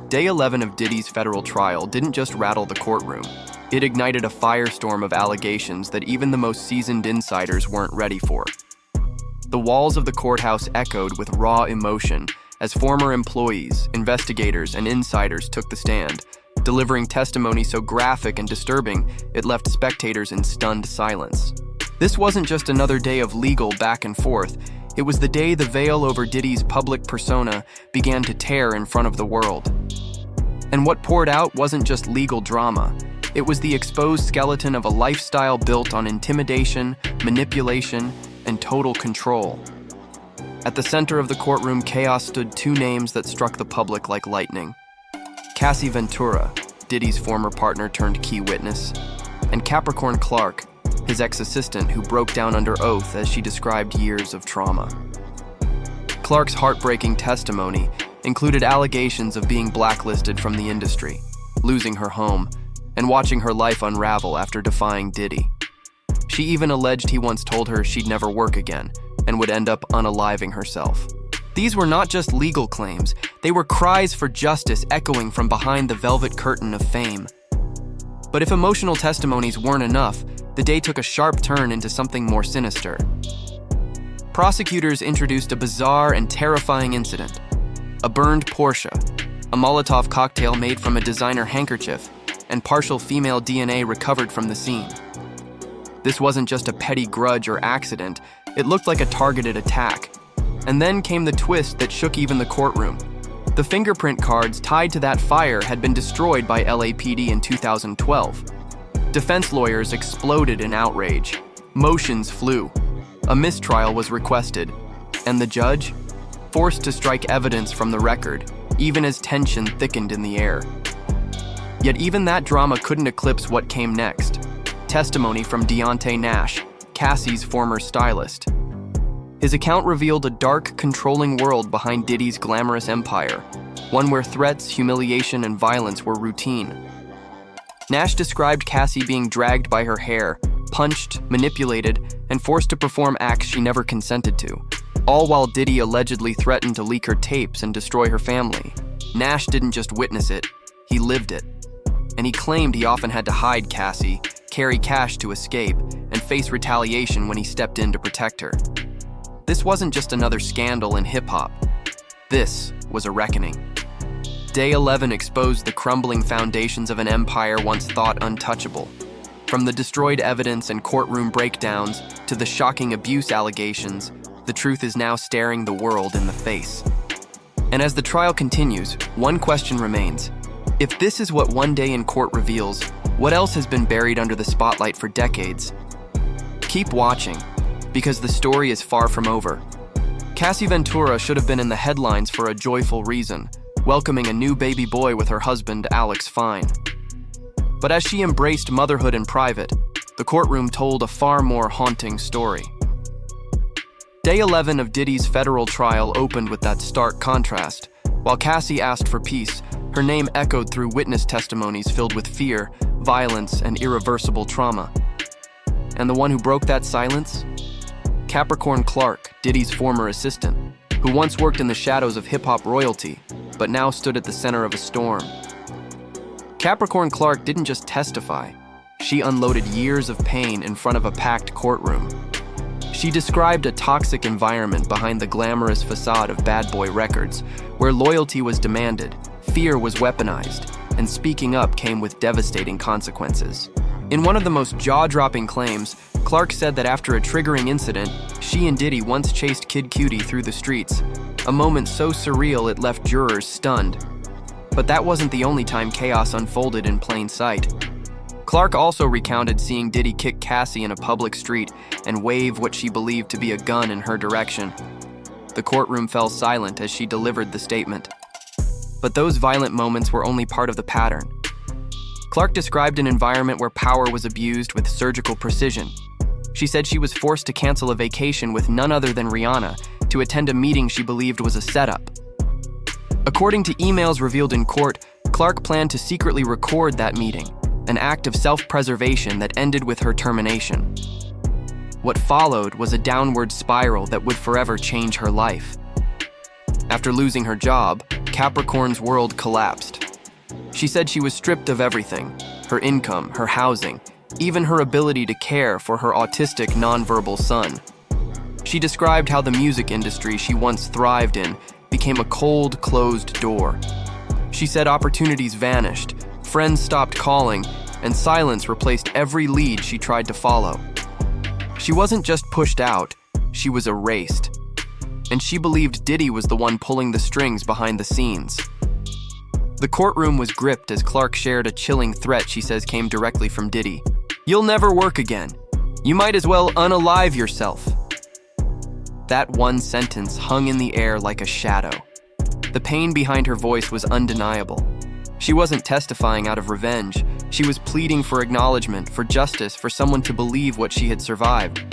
Day 11 of Diddy's federal trial didn't just rattle the courtroom. It ignited a firestorm of allegations that even the most seasoned insiders weren't ready for. The walls of the courthouse echoed with raw emotion as former employees, investigators, and insiders took the stand, delivering testimony so graphic and disturbing it left spectators in stunned silence. This wasn't just another day of legal back and forth. It was the day the veil over Diddy's public persona began to tear in front of the world. And what poured out wasn't just legal drama. It was the exposed skeleton of a lifestyle built on intimidation, manipulation, and total control. At the center of the courtroom chaos stood two names that struck the public like lightning. Cassie Ventura, Diddy's former partner turned key witness, and Capricorn Clark, his ex-assistant who broke down under oath as she described years of trauma. Clark's heartbreaking testimony included allegations of being blacklisted from the industry, losing her home, and watching her life unravel after defying Diddy. She even alleged he once told her she'd never work again and would end up unaliving herself. These were not just legal claims, they were cries for justice echoing from behind the velvet curtain of fame. But if emotional testimonies weren't enough, the day took a sharp turn into something more sinister. Prosecutors introduced a bizarre and terrifying incident: a burned Porsche, a Molotov cocktail made from a designer handkerchief, and partial female DNA recovered from the scene. This wasn't just a petty grudge or accident, it looked like a targeted attack. And then came the twist that shook even the courtroom. The fingerprint cards tied to that fire had been destroyed by LAPD in 2012. Defense lawyers exploded in outrage. Motions flew. A mistrial was requested. And the judge? Forced to strike evidence from the record, even as tension thickened in the air. Yet even that drama couldn't eclipse what came next. Testimony from Deontay Nash, Cassie's former stylist. His account revealed a dark, controlling world behind Diddy's glamorous empire, one where threats, humiliation, and violence were routine. Nash described Cassie being dragged by her hair, punched, manipulated, and forced to perform acts she never consented to, all while Diddy allegedly threatened to leak her tapes and destroy her family. Nash didn't just witness it, he lived it. And he claimed he often had to hide Cassie, carry cash to escape, and face retaliation when he stepped in to protect her. This wasn't just another scandal in hip-hop. This was a reckoning. Day 11 exposed the crumbling foundations of an empire once thought untouchable. From the destroyed evidence and courtroom breakdowns to the shocking abuse allegations, the truth is now staring the world in the face. And as the trial continues, one question remains. If this is what one day in court reveals, what else has been buried under the spotlight for decades? Keep watching, because the story is far from over. Cassie Ventura should have been in the headlines for a joyful reason, welcoming a new baby boy with her husband, Alex Fine. But as she embraced motherhood in private, the courtroom told a far more haunting story. Day 11 of Diddy's federal trial opened with that stark contrast. While Cassie asked for peace, her name echoed through witness testimonies filled with fear, violence, and irreversible trauma. And the one who broke that silence? Capricorn Clark, Diddy's former assistant, who once worked in the shadows of hip-hop royalty, but now stood at the center of a storm. Capricorn Clark didn't just testify, she unloaded years of pain in front of a packed courtroom. She described a toxic environment behind the glamorous facade of Bad Boy Records, where loyalty was demanded, fear was weaponized, and speaking up came with devastating consequences. In one of the most jaw-dropping claims, Clark said that after a triggering incident, she and Diddy once chased Kid Cudi through the streets, a moment so surreal it left jurors stunned. But that wasn't the only time chaos unfolded in plain sight. Clark also recounted seeing Diddy kick Cassie in a public street and wave what she believed to be a gun in her direction. The courtroom fell silent as she delivered the statement. But those violent moments were only part of the pattern. Clark described an environment where power was abused with surgical precision. She said she was forced to cancel a vacation with none other than Rihanna to attend a meeting she believed was a setup. According to emails revealed in court, Clark planned to secretly record that meeting, an act of self-preservation that ended with her termination. What followed was a downward spiral that would forever change her life. After losing her job, Capricorn's world collapsed. She said she was stripped of everything: her income, her housing, even her ability to care for her autistic, nonverbal son. She described how the music industry she once thrived in became a cold, closed door. She said opportunities vanished, friends stopped calling, and silence replaced every lead she tried to follow. She wasn't just pushed out, she was erased. And she believed Diddy was the one pulling the strings behind the scenes. The courtroom was gripped as Clark shared a chilling threat she says came directly from Diddy. "You'll never work again. You might as well unalive yourself." That one sentence hung in the air like a shadow. The pain behind her voice was undeniable. She wasn't testifying out of revenge. She was pleading for acknowledgement, for justice, for someone to believe what she had survived.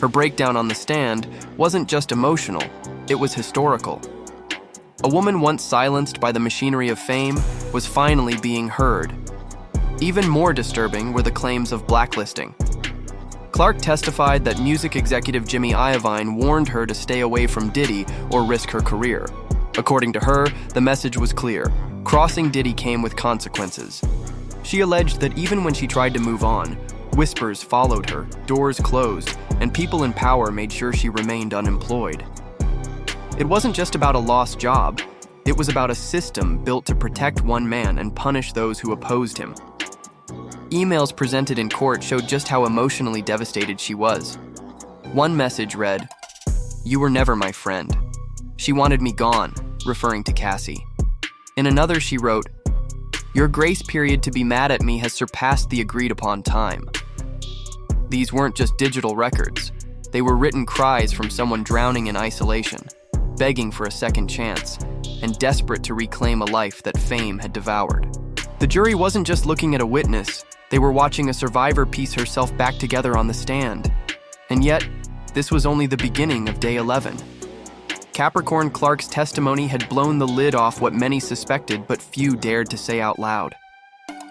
Her breakdown on the stand wasn't just emotional, it was historical. A woman once silenced by the machinery of fame was finally being heard. Even more disturbing were the claims of blacklisting. Clark testified that music executive Jimmy Iovine warned her to stay away from Diddy or risk her career. According to her, the message was clear: crossing Diddy came with consequences. She alleged that even when she tried to move on, whispers followed her, doors closed, and people in power made sure she remained unemployed. It wasn't just about a lost job, it was about a system built to protect one man and punish those who opposed him. Emails presented in court showed just how emotionally devastated she was. One message read, "You were never my friend. She wanted me gone," referring to Cassie. In another, she wrote, "Your grace period to be mad at me has surpassed the agreed upon time." These weren't just digital records. They were written cries from someone drowning in isolation, begging for a second chance, and desperate to reclaim a life that fame had devoured. The jury wasn't just looking at a witness, they were watching a survivor piece herself back together on the stand. And yet, this was only the beginning of day 11. Capricorn Clark's testimony had blown the lid off what many suspected but few dared to say out loud.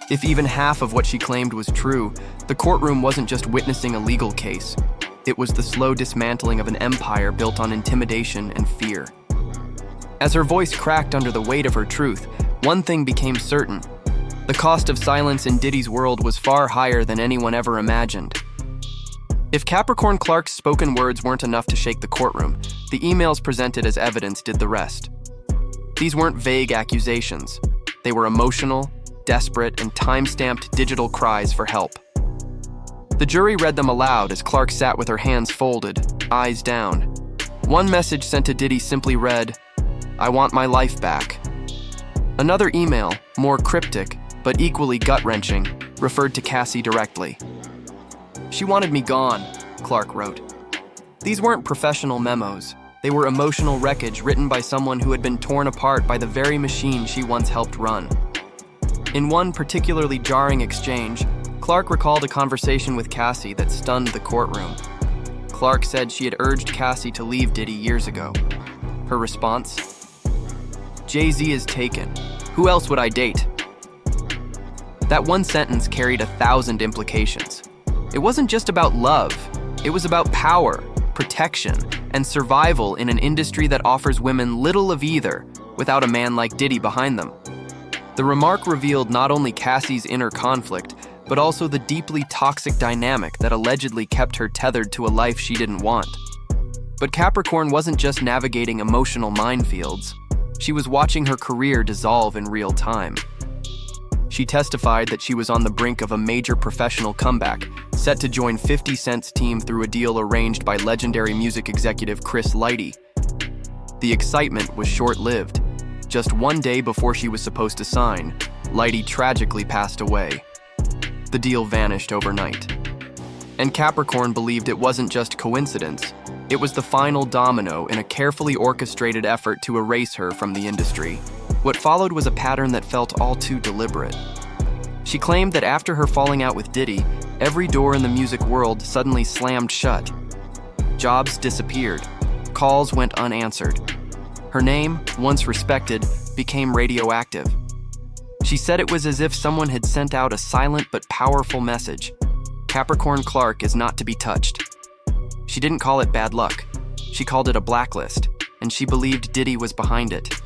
If even half of what she claimed was true, the courtroom wasn't just witnessing a legal case. It was the slow dismantling of an empire built on intimidation and fear. As her voice cracked under the weight of her truth, one thing became certain: the cost of silence in Diddy's world was far higher than anyone ever imagined. If Capricorn Clark's spoken words weren't enough to shake the courtroom, the emails presented as evidence did the rest. These weren't vague accusations. They were emotional, desperate, and time-stamped digital cries for help. The jury read them aloud as Clark sat with her hands folded, eyes down. One message sent to Diddy simply read, "I want my life back." Another email, more cryptic, but equally gut-wrenching, referred to Cassie directly. "She wanted me gone," Clark wrote. These weren't professional memos. They were emotional wreckage written by someone who had been torn apart by the very machine she once helped run. In one particularly jarring exchange, Clark recalled a conversation with Cassie that stunned the courtroom. Clark said she had urged Cassie to leave Diddy years ago. Her response? "Jay-Z is taken. Who else would I date?" That one sentence carried 1,000 implications. It wasn't just about love. It was about power, protection, and survival in an industry that offers women little of either without a man like Diddy behind them. The remark revealed not only Cassie's inner conflict, but also the deeply toxic dynamic that allegedly kept her tethered to a life she didn't want. But Capricorn wasn't just navigating emotional minefields. She was watching her career dissolve in real time. She testified that she was on the brink of a major professional comeback, set to join 50 Cent's team through a deal arranged by legendary music executive Chris Lighty. The excitement was short-lived. Just one day before she was supposed to sign, Lighty tragically passed away. The deal vanished overnight. And Capricorn believed it wasn't just coincidence. It was the final domino in a carefully orchestrated effort to erase her from the industry. What followed was a pattern that felt all too deliberate. She claimed that after her falling out with Diddy, every door in the music world suddenly slammed shut. Jobs disappeared. Calls went unanswered. Her name, once respected, became radioactive. She said it was as if someone had sent out a silent but powerful message. Capricorn Clark is not to be touched. She didn't call it bad luck. She called it a blacklist, and she believed Diddy was behind it.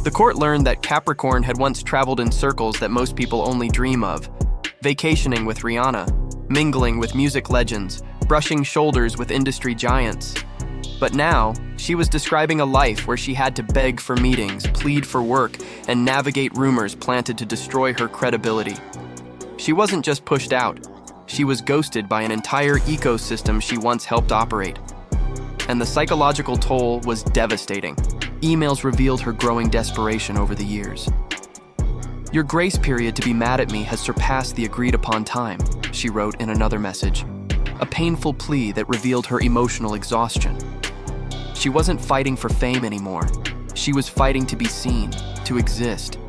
The court learned that Capricorn had once traveled in circles that most people only dream of, vacationing with Rihanna, mingling with music legends, brushing shoulders with industry giants. But now, she was describing a life where she had to beg for meetings, plead for work, and navigate rumors planted to destroy her credibility. She wasn't just pushed out, she was ghosted by an entire ecosystem she once helped operate. And the psychological toll was devastating. Emails revealed her growing desperation over the years. "Your grace period to be mad at me has surpassed the agreed-upon time," she wrote in another message, a painful plea that revealed her emotional exhaustion. She wasn't fighting for fame anymore. She was fighting to be seen, to exist.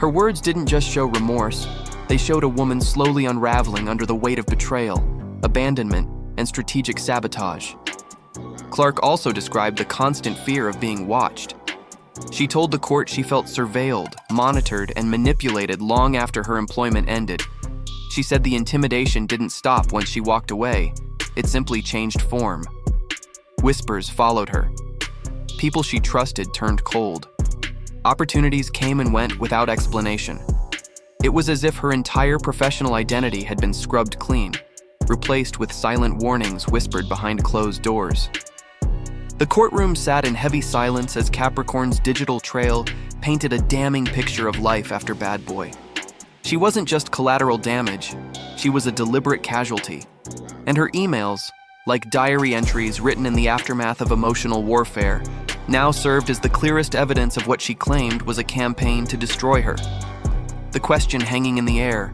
Her words didn't just show remorse, they showed a woman slowly unraveling under the weight of betrayal, abandonment, and strategic sabotage. Clark also described the constant fear of being watched. She told the court she felt surveilled, monitored, and manipulated long after her employment ended. She said the intimidation didn't stop once she walked away, it simply changed form. Whispers followed her. People she trusted turned cold. Opportunities came and went without explanation. It was as if her entire professional identity had been scrubbed clean, replaced with silent warnings whispered behind closed doors. The courtroom sat in heavy silence as Capricorn's digital trail painted a damning picture of life after Bad Boy. She wasn't just collateral damage, she was a deliberate casualty. And her emails, like diary entries written in the aftermath of emotional warfare, now served as the clearest evidence of what she claimed was a campaign to destroy her. The question hanging in the air,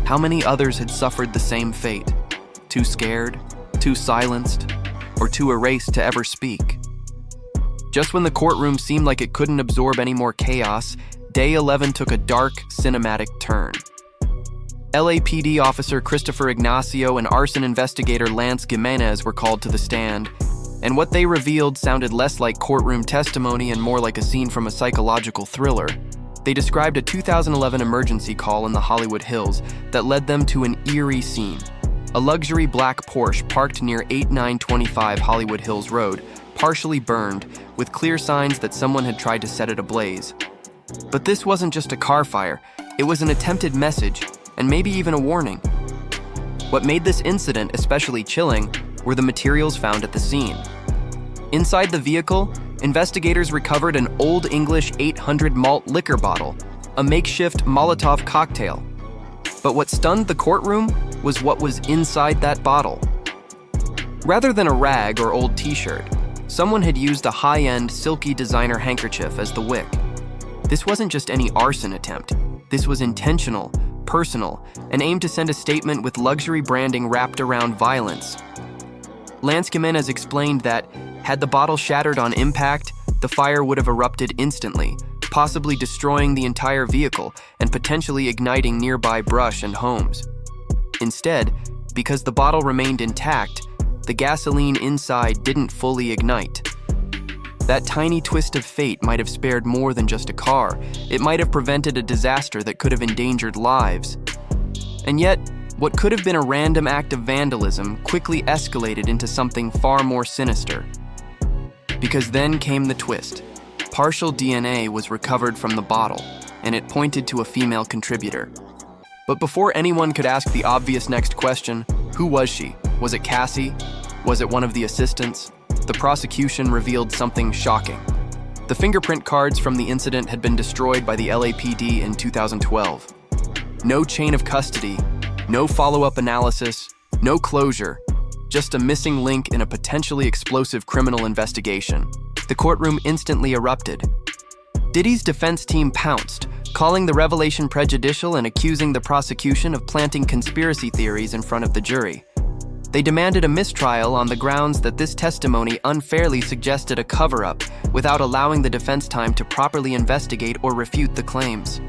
how many others had suffered the same fate? Too scared, too silenced, or too erased to ever speak? Just when the courtroom seemed like it couldn't absorb any more chaos, Day 11 took a dark, cinematic turn. LAPD officer Christopher Ignacio and arson investigator Lance Jimenez were called to the stand, and what they revealed sounded less like courtroom testimony and more like a scene from a psychological thriller. They described a 2011 emergency call in the Hollywood Hills that led them to an eerie scene. A luxury black Porsche parked near 8925 Hollywood Hills Road, partially burned, with clear signs that someone had tried to set it ablaze. But this wasn't just a car fire, it was an attempted message, and maybe even a warning. What made this incident especially chilling were the materials found at the scene. Inside the vehicle, investigators recovered an Old English 800 malt liquor bottle, a makeshift Molotov cocktail. But what stunned the courtroom was what was inside that bottle. Rather than a rag or old t-shirt, someone had used a high-end, silky designer handkerchief as the wick. This wasn't just any arson attempt. This was intentional, personal, and aimed to send a statement with luxury branding wrapped around violence. Lance Jimenez explained that, had the bottle shattered on impact, the fire would have erupted instantly, possibly destroying the entire vehicle and potentially igniting nearby brush and homes. Instead, because the bottle remained intact, the gasoline inside didn't fully ignite. That tiny twist of fate might have spared more than just a car. It might have prevented a disaster that could have endangered lives. And yet, what could have been a random act of vandalism quickly escalated into something far more sinister. Because then came the twist. Partial DNA was recovered from the bottle, and it pointed to a female contributor. But before anyone could ask the obvious next question, who was she? Was it Cassie? Was it one of the assistants? The prosecution revealed something shocking. The fingerprint cards from the incident had been destroyed by the LAPD in 2012. No chain of custody, no follow-up analysis, no closure, just a missing link in a potentially explosive criminal investigation. The courtroom instantly erupted. Diddy's defense team pounced, calling the revelation prejudicial and accusing the prosecution of planting conspiracy theories in front of the jury. They demanded a mistrial on the grounds that this testimony unfairly suggested a cover-up without allowing the defense time to properly investigate or refute the claims.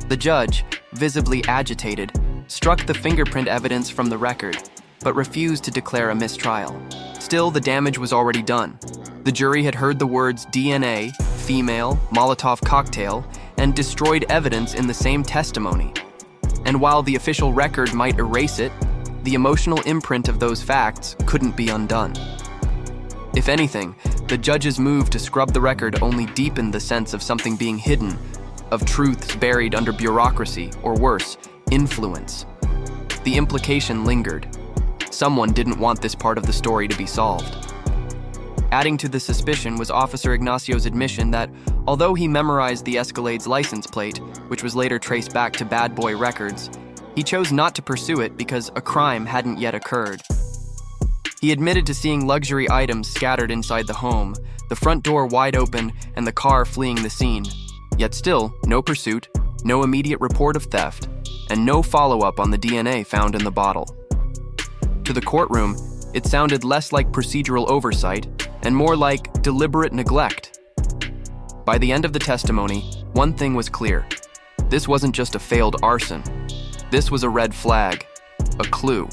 The judge, visibly agitated, struck the fingerprint evidence from the record, but refused to declare a mistrial. Still, the damage was already done. The jury had heard the words DNA, female, Molotov cocktail, and destroyed evidence in the same testimony. And while the official record might erase it, the emotional imprint of those facts couldn't be undone. If anything, the judge's move to scrub the record only deepened the sense of something being hidden, of truths buried under bureaucracy, or worse, influence. The implication lingered. Someone didn't want this part of the story to be solved. Adding to the suspicion was Officer Ignacio's admission that, although he memorized the Escalade's license plate, which was later traced back to Bad Boy Records, he chose not to pursue it because a crime hadn't yet occurred. He admitted to seeing luxury items scattered inside the home, the front door wide open, and the car fleeing the scene. Yet still, no pursuit, no immediate report of theft, and no follow-up on the DNA found in the bottle. To the courtroom, it sounded less like procedural oversight and more like deliberate neglect. By the end of the testimony, one thing was clear. This wasn't just a failed arson. This was a red flag, a clue,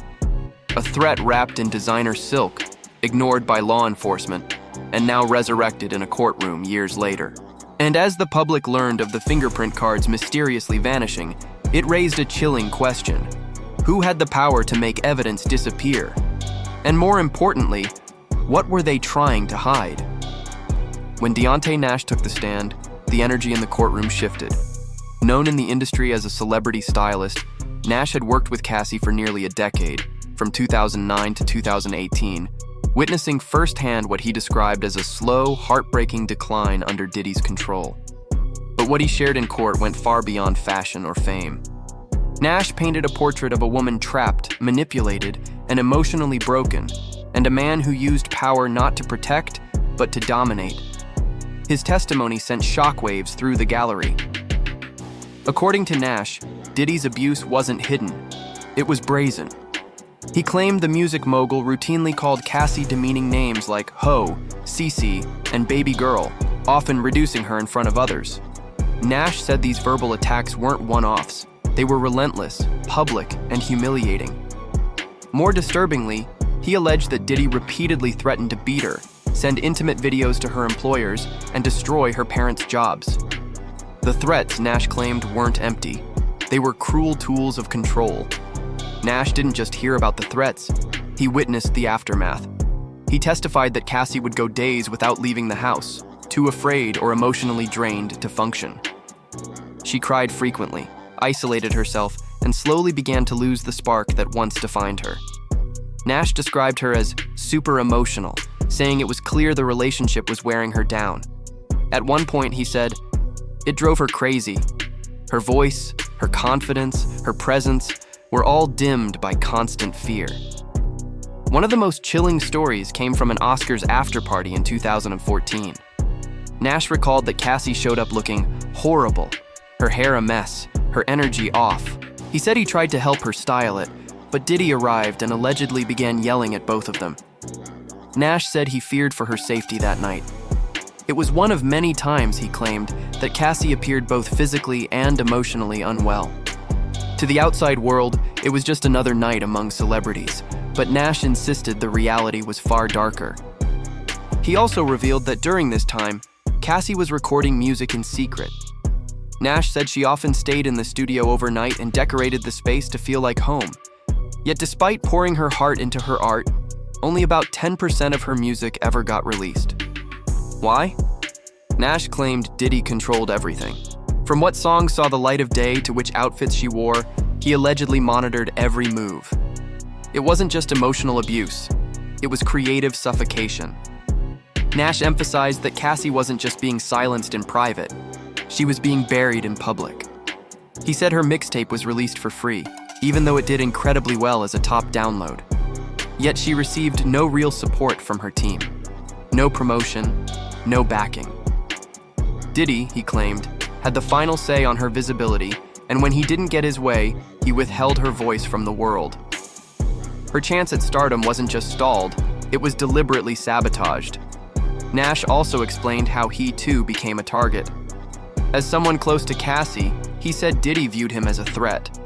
a threat wrapped in designer silk, ignored by law enforcement, and now resurrected in a courtroom years later. And as the public learned of the fingerprint cards mysteriously vanishing, it raised a chilling question. Who had the power to make evidence disappear? And more importantly, what were they trying to hide? When Deontay Nash took the stand, the energy in the courtroom shifted. Known in the industry as a celebrity stylist, Nash had worked with Cassie for nearly a decade, from 2009 to 2018, witnessing firsthand what he described as a slow, heartbreaking decline under Diddy's control. But what he shared in court went far beyond fashion or fame. Nash painted a portrait of a woman trapped, manipulated, and emotionally broken, and a man who used power not to protect, but to dominate. His testimony sent shockwaves through the gallery. According to Nash, Diddy's abuse wasn't hidden. It was brazen. He claimed the music mogul routinely called Cassie demeaning names like Ho, Cece, and Baby Girl, often reducing her in front of others. Nash said these verbal attacks weren't one-offs. They were relentless, public, and humiliating. More disturbingly, he alleged that Diddy repeatedly threatened to beat her, send intimate videos to her employers, and destroy her parents' jobs. The threats, Nash claimed, weren't empty. They were cruel tools of control. Nash didn't just hear about the threats, he witnessed the aftermath. He testified that Cassie would go days without leaving the house, too afraid or emotionally drained to function. She cried frequently, isolated herself, and slowly began to lose the spark that once defined her. Nash described her as super emotional, saying it was clear the relationship was wearing her down. At one point, he said, "It drove her crazy. Her voice, her confidence, her presence were all dimmed by constant fear." One of the most chilling stories came from an Oscars after-party in 2014. Nash recalled that Cassie showed up looking horrible, her hair a mess, her energy off. He said he tried to help her style it, but Diddy arrived and allegedly began yelling at both of them. Nash said he feared for her safety that night. It was one of many times, he claimed, that Cassie appeared both physically and emotionally unwell. To the outside world, it was just another night among celebrities, but Nash insisted the reality was far darker. He also revealed that during this time, Cassie was recording music in secret. Nash said she often stayed in the studio overnight and decorated the space to feel like home. Yet despite pouring her heart into her art, only about 10% of her music ever got released. Why? Nash claimed Diddy controlled everything. From what songs saw the light of day to which outfits she wore, he allegedly monitored every move. It wasn't just emotional abuse, it was creative suffocation. Nash emphasized that Cassie wasn't just being silenced in private, she was being buried in public. He said her mixtape was released for free, even though it did incredibly well as a top download. Yet she received no real support from her team. No promotion, no backing. Diddy, he claimed, had the final say on her visibility, and when he didn't get his way, he withheld her voice from the world. Her chance at stardom wasn't just stalled, it was deliberately sabotaged. Nash also explained how he too became a target. As someone close to Cassie, he said Diddy viewed him as a threat.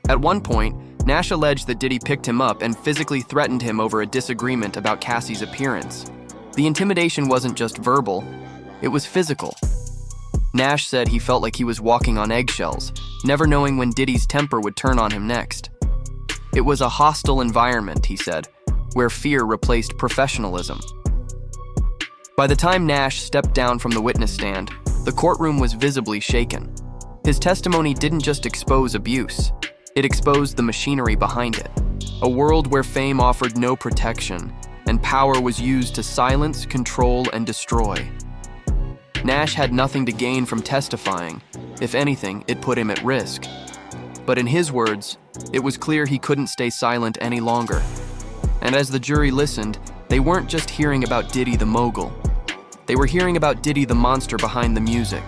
At one point, Nash alleged that Diddy picked him up and physically threatened him over a disagreement about Cassie's appearance. The intimidation wasn't just verbal, it was physical. Nash said he felt like he was walking on eggshells, never knowing when Diddy's temper would turn on him next. It was a hostile environment, he said, where fear replaced professionalism. By the time Nash stepped down from the witness stand, the courtroom was visibly shaken. His testimony didn't just expose abuse, it exposed the machinery behind it. A world where fame offered no protection, and power was used to silence, control, and destroy. Nash had nothing to gain from testifying. If anything, it put him at risk. But in his words, it was clear he couldn't stay silent any longer. And as the jury listened, they weren't just hearing about Diddy the mogul. They were hearing about Diddy the monster behind the music.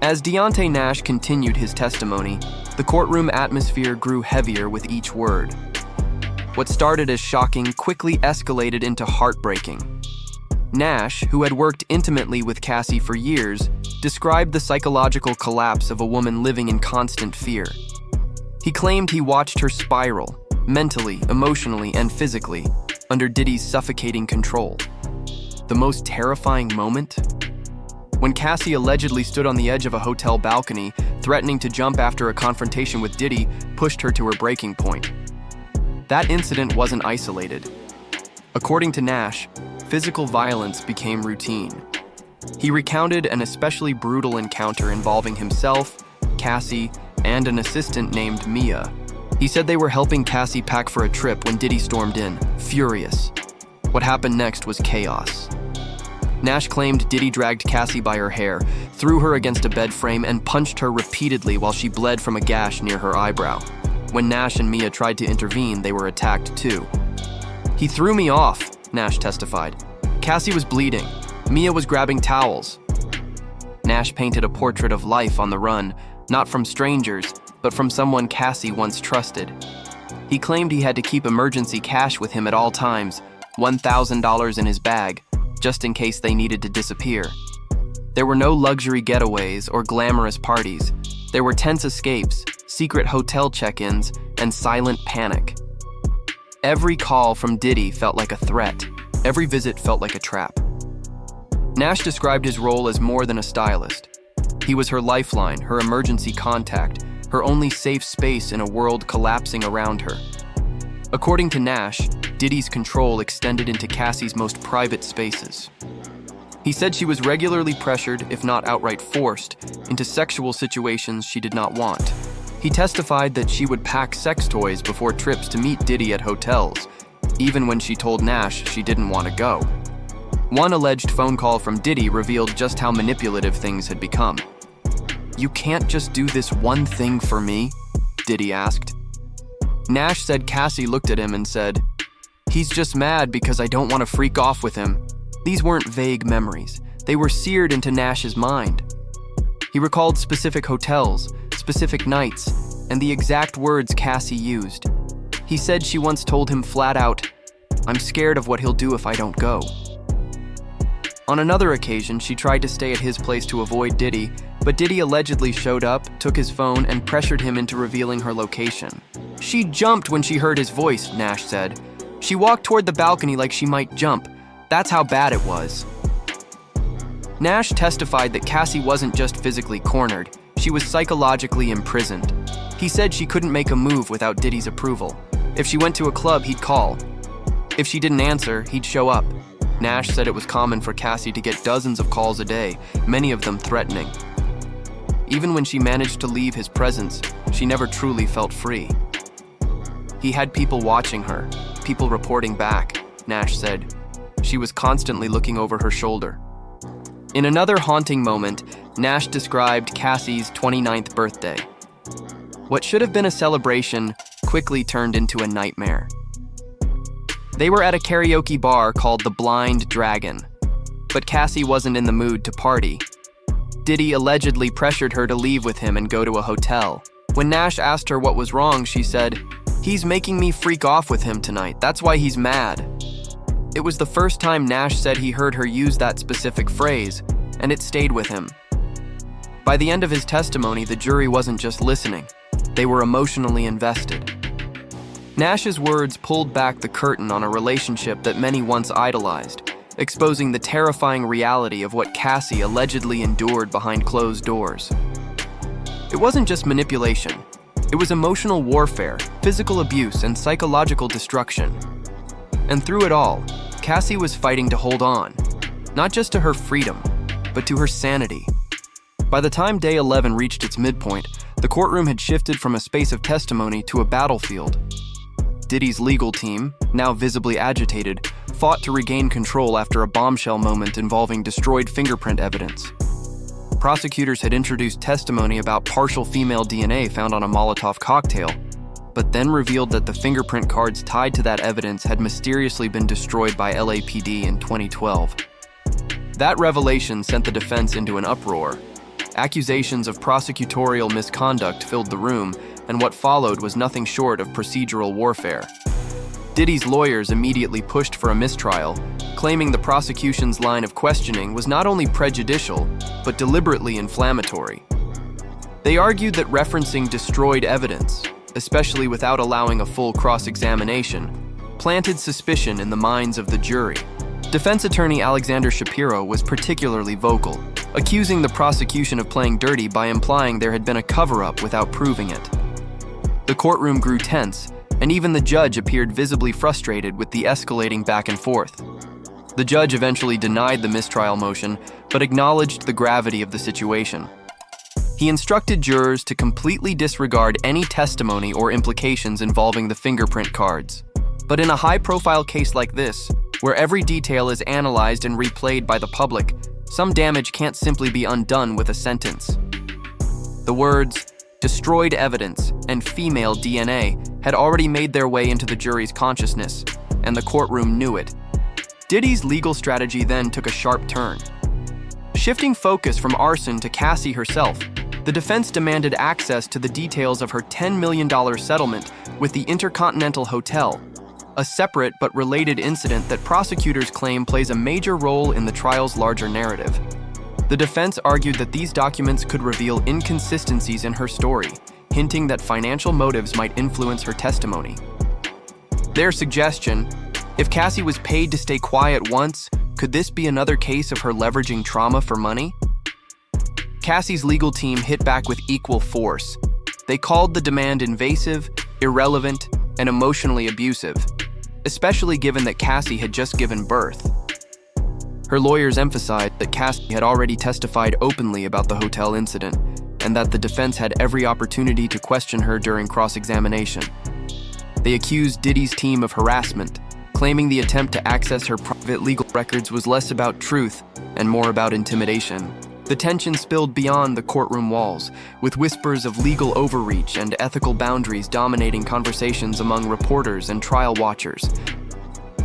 As Deontay Nash continued his testimony, the courtroom atmosphere grew heavier with each word. What started as shocking quickly escalated into heartbreaking. Nash, who had worked intimately with Cassie for years, described the psychological collapse of a woman living in constant fear. He claimed he watched her spiral, mentally, emotionally, and physically, under Diddy's suffocating control. The most terrifying moment? When Cassie allegedly stood on the edge of a hotel balcony, threatening to jump after a confrontation with Diddy pushed her to her breaking point. That incident wasn't isolated. According to Nash, physical violence became routine. He recounted an especially brutal encounter involving himself, Cassie, and an assistant named Mia. He said they were helping Cassie pack for a trip when Diddy stormed in, furious. What happened next was chaos. Nash claimed Diddy dragged Cassie by her hair, threw her against a bed frame, and punched her repeatedly while she bled from a gash near her eyebrow. When Nash and Mia tried to intervene, they were attacked too. "He threw me off," Nash testified. "Cassie was bleeding. Mia was grabbing towels." Nash painted a portrait of life on the run, not from strangers, but from someone Cassie once trusted. He claimed he had to keep emergency cash with him at all times, $1,000 in his bag, just in case they needed to disappear. There were no luxury getaways or glamorous parties. There were tense escapes, secret hotel check-ins, and silent panic. Every call from Diddy felt like a threat. Every visit felt like a trap. Nash described his role as more than a stylist. He was her lifeline, her emergency contact, her only safe space in a world collapsing around her. According to Nash, Diddy's control extended into Cassie's most private spaces. He said she was regularly pressured, if not outright forced, into sexual situations she did not want. He testified that she would pack sex toys before trips to meet Diddy at hotels, even when she told Nash she didn't want to go. One alleged phone call from Diddy revealed just how manipulative things had become. "You can't just do this one thing for me?" Diddy asked. Nash said Cassie looked at him and said, "He's just mad because I don't want to freak off with him." These weren't vague memories. They were seared into Nash's mind. He recalled specific hotels, specific nights, and the exact words Cassie used. He said she once told him flat out, "I'm scared of what he'll do if I don't go." On another occasion, she tried to stay at his place to avoid Diddy, but Diddy allegedly showed up, took his phone, and pressured him into revealing her location. "She jumped when she heard his voice," Nash said. "She walked toward the balcony like she might jump. That's how bad it was." Nash testified that Cassie wasn't just physically cornered, she was psychologically imprisoned. He said she couldn't make a move without Diddy's approval. If she went to a club, he'd call. If she didn't answer, he'd show up. Nash said it was common for Cassie to get dozens of calls a day, many of them threatening. Even when she managed to leave his presence, she never truly felt free. He had people watching her, people reporting back, Nash said. She was constantly looking over her shoulder. In another haunting moment, Nash described Cassie's 29th birthday. What should have been a celebration quickly turned into a nightmare. They were at a karaoke bar called the Blind Dragon, but Cassie wasn't in the mood to party. Diddy allegedly pressured her to leave with him and go to a hotel. When Nash asked her what was wrong, she said, "He's making me freak off with him tonight. That's why he's mad." It was the first time Nash said he heard her use that specific phrase, and it stayed with him. By the end of his testimony, the jury wasn't just listening. They were emotionally invested. Nash's words pulled back the curtain on a relationship that many once idolized, exposing the terrifying reality of what Cassie allegedly endured behind closed doors. It wasn't just manipulation. It was emotional warfare, physical abuse, and psychological destruction. And through it all, Cassie was fighting to hold on. not just to her freedom, but to her sanity. By the time day 11 reached its midpoint, the courtroom had shifted from a space of testimony to a battlefield. Diddy's legal team, now visibly agitated, fought to regain control after a bombshell moment involving destroyed fingerprint evidence. Prosecutors had introduced testimony about partial female DNA found on a Molotov cocktail, but then revealed that the fingerprint cards tied to that evidence had mysteriously been destroyed by LAPD in 2012. That revelation sent the defense into an uproar. Accusations of prosecutorial misconduct filled the room, and what followed was nothing short of procedural warfare. Diddy's lawyers immediately pushed for a mistrial, claiming the prosecution's line of questioning was not only prejudicial, but deliberately inflammatory. They argued that referencing destroyed evidence, especially without allowing a full cross-examination, planted suspicion in the minds of the jury. Defense attorney Alexander Shapiro was particularly vocal, accusing the prosecution of playing dirty by implying there had been a cover-up without proving it. The courtroom grew tense, and even the judge appeared visibly frustrated with the escalating back and forth. The judge eventually denied the mistrial motion, but acknowledged the gravity of the situation. He instructed jurors to completely disregard any testimony or implications involving the fingerprint cards. But in a high-profile case like this, where every detail is analyzed and replayed by the public, some damage can't simply be undone with a sentence. The words, "destroyed evidence" and "female DNA" had already made their way into the jury's consciousness, and the courtroom knew it. Diddy's legal strategy then took a sharp turn. Shifting focus from arson to Cassie herself, the defense demanded access to the details of her $10 million settlement with the Intercontinental Hotel, a separate but related incident that prosecutors claim plays a major role in the trial's larger narrative. The defense argued that these documents could reveal inconsistencies in her story, hinting that financial motives might influence her testimony. Their suggestion, if Cassie was paid to stay quiet once, could this be another case of her leveraging trauma for money? Cassie's legal team hit back with equal force. They called the demand invasive, irrelevant, and emotionally abusive, especially given that Cassie had just given birth. Her lawyers emphasized that Cassie had already testified openly about the hotel incident, and that the defense had every opportunity to question her during cross-examination. They accused Diddy's team of harassment, claiming the attempt to access her private legal records was less about truth and more about intimidation. The tension spilled beyond the courtroom walls, with whispers of legal overreach and ethical boundaries dominating conversations among reporters and trial watchers.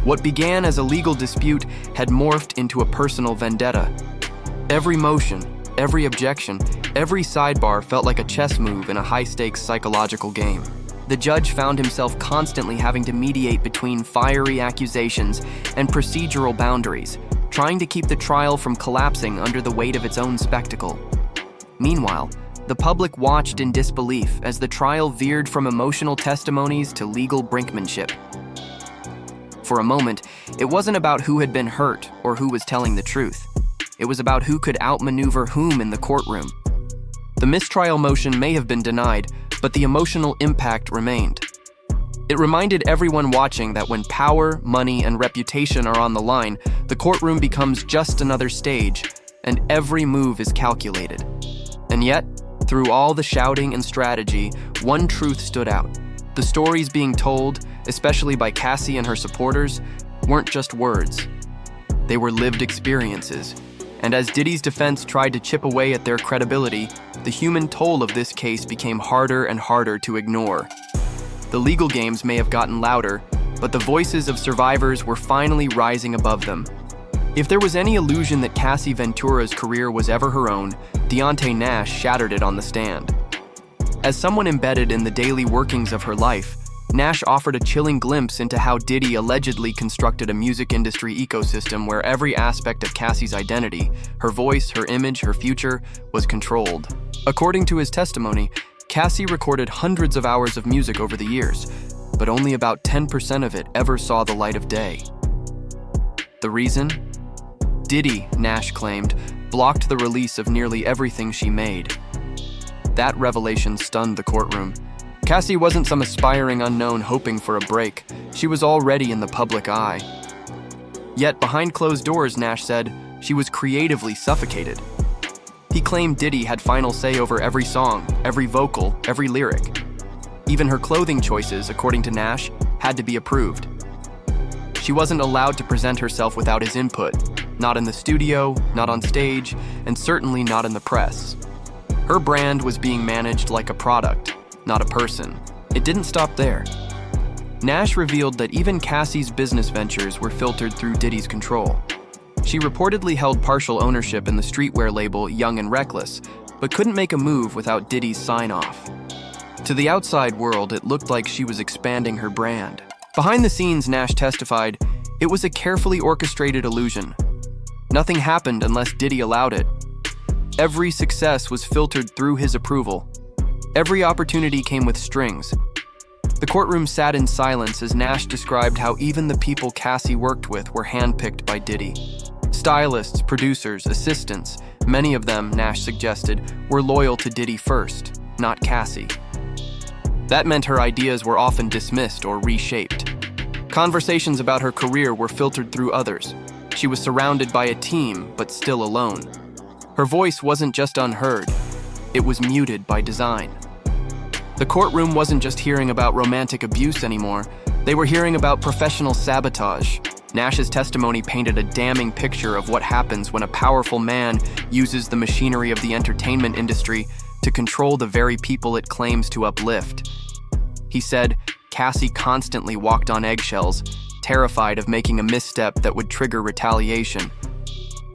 What began as a legal dispute had morphed into a personal vendetta. Every motion, every objection, every sidebar felt like a chess move in a high-stakes psychological game. The judge found himself constantly having to mediate between fiery accusations and procedural boundaries, trying to keep the trial from collapsing under the weight of its own spectacle. Meanwhile, the public watched in disbelief as the trial veered from emotional testimonies to legal brinkmanship. For a moment, it wasn't about who had been hurt or who was telling the truth. It was about who could outmaneuver whom in the courtroom. The mistrial motion may have been denied, but the emotional impact remained. It reminded everyone watching that when power, money, and reputation are on the line, the courtroom becomes just another stage, and every move is calculated. And yet, through all the shouting and strategy, one truth stood out. The stories being told, especially by Cassie and her supporters, weren't just words. They were lived experiences. And as Diddy's defense tried to chip away at their credibility, the human toll of this case became harder and harder to ignore. The legal games may have gotten louder, but the voices of survivors were finally rising above them. If there was any illusion that Cassie Ventura's career was ever her own, Deontay Nash shattered it on the stand. As someone embedded in the daily workings of her life, Nash offered a chilling glimpse into how Diddy allegedly constructed a music industry ecosystem where every aspect of Cassie's identity, her voice, her image, her future, was controlled. According to his testimony, Cassie recorded hundreds of hours of music over the years, but only about 10% of it ever saw the light of day. The reason? Diddy, Nash claimed, blocked the release of nearly everything she made. That revelation stunned the courtroom. Cassie wasn't some aspiring unknown hoping for a break. She was already in the public eye. Yet, behind closed doors, Nash said, She was creatively suffocated. He claimed Diddy had final say over every song, every vocal, every lyric. Even her clothing choices, according to Nash, had to be approved. She wasn't allowed to present herself without his input, not in the studio, not on stage, and certainly not in the press. Her brand was being managed like a product, not a person. It didn't stop there. Nash revealed that even Cassie's business ventures were filtered through Diddy's control. She reportedly held partial ownership in the streetwear label Young and Reckless, but couldn't make a move without Diddy's sign-off. To the outside world, it looked like she was expanding her brand. Behind the scenes, Nash testified, it was a carefully orchestrated illusion. Nothing happened unless Diddy allowed it. Every success was filtered through his approval. Every opportunity came with strings. The courtroom sat in silence as Nash described how even the people Cassie worked with were handpicked by Diddy. Stylists, producers, assistants, many of them, Nash suggested, were loyal to Diddy first, not Cassie. That meant her ideas were often dismissed or reshaped. Conversations about her career were filtered through others. She was surrounded by a team, but still alone. Her voice wasn't just unheard, it was muted by design. The courtroom wasn't just hearing about romantic abuse anymore, they were hearing about professional sabotage. Nash's testimony painted a damning picture of what happens when a powerful man uses the machinery of the entertainment industry to control the very people it claims to uplift. He said, Cassie constantly walked on eggshells, terrified of making a misstep that would trigger retaliation.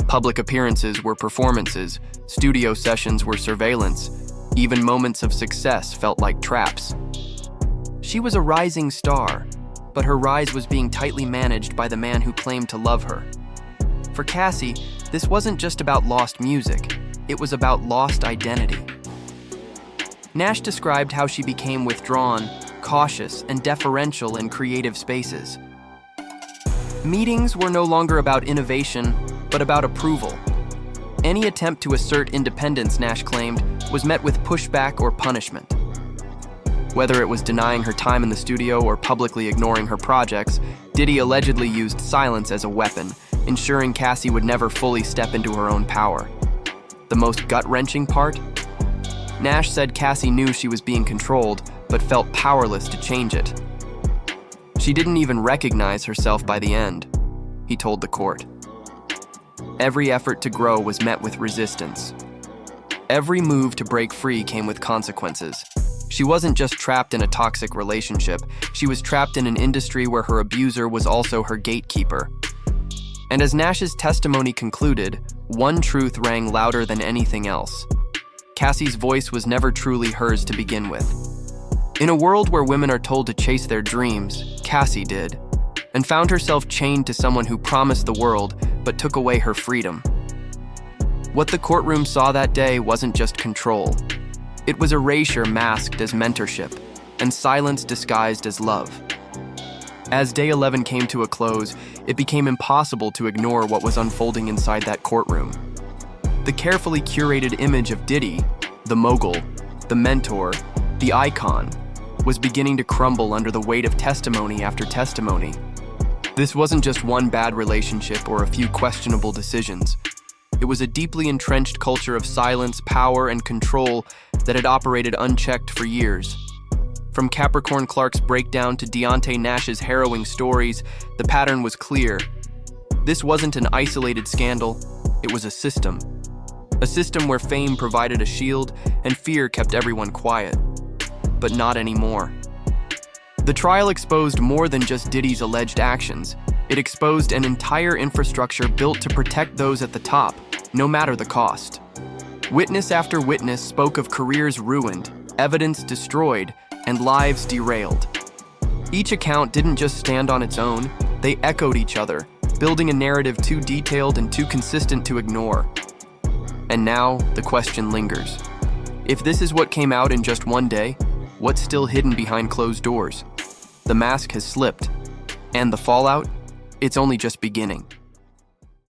Public appearances were performances, studio sessions were surveillance, even moments of success felt like traps. She was a rising star, but her rise was being tightly managed by the man who claimed to love her. For Cassie, this wasn't just about lost music, it was about lost identity. Nash described how she became withdrawn, cautious, and deferential in creative spaces. Meetings were no longer about innovation, but about approval. Any attempt to assert independence, Nash claimed, was met with pushback or punishment. Whether it was denying her time in the studio or publicly ignoring her projects, Diddy allegedly used silence as a weapon, ensuring Cassie would never fully step into her own power. The most gut-wrenching part? Nash said Cassie knew she was being controlled, but felt powerless to change it. She didn't even recognize herself by the end, he told the court. Every effort to grow was met with resistance. Every move to break free came with consequences. She wasn't just trapped in a toxic relationship, she was trapped in an industry where her abuser was also her gatekeeper. And as Nash's testimony concluded, one truth rang louder than anything else. Cassie's voice was never truly hers to begin with. In a world where women are told to chase their dreams, Cassie did, and found herself chained to someone who promised the world but took away her freedom. What the courtroom saw that day wasn't just control. It was erasure masked as mentorship, and silence disguised as love. As day 11 came to a close, it became impossible to ignore what was unfolding inside that courtroom. The carefully curated image of Diddy, the mogul, the mentor, the icon, was beginning to crumble under the weight of testimony after testimony. This wasn't just one bad relationship or a few questionable decisions. It was a deeply entrenched culture of silence, power, and control that had operated unchecked for years. From Capricorn Clark's breakdown to Deontay Nash's harrowing stories, the pattern was clear. This wasn't an isolated scandal, it was a system. A system where fame provided a shield and fear kept everyone quiet. But not anymore. The trial exposed more than just Diddy's alleged actions. It exposed an entire infrastructure built to protect those at the top, no matter the cost. Witness after witness spoke of careers ruined, evidence destroyed, and lives derailed. Each account didn't just stand on its own, they echoed each other, building a narrative too detailed and too consistent to ignore. And now, the question lingers. If this is what came out in just one day, what's still hidden behind closed doors? The mask has slipped, and the fallout? It's only just beginning.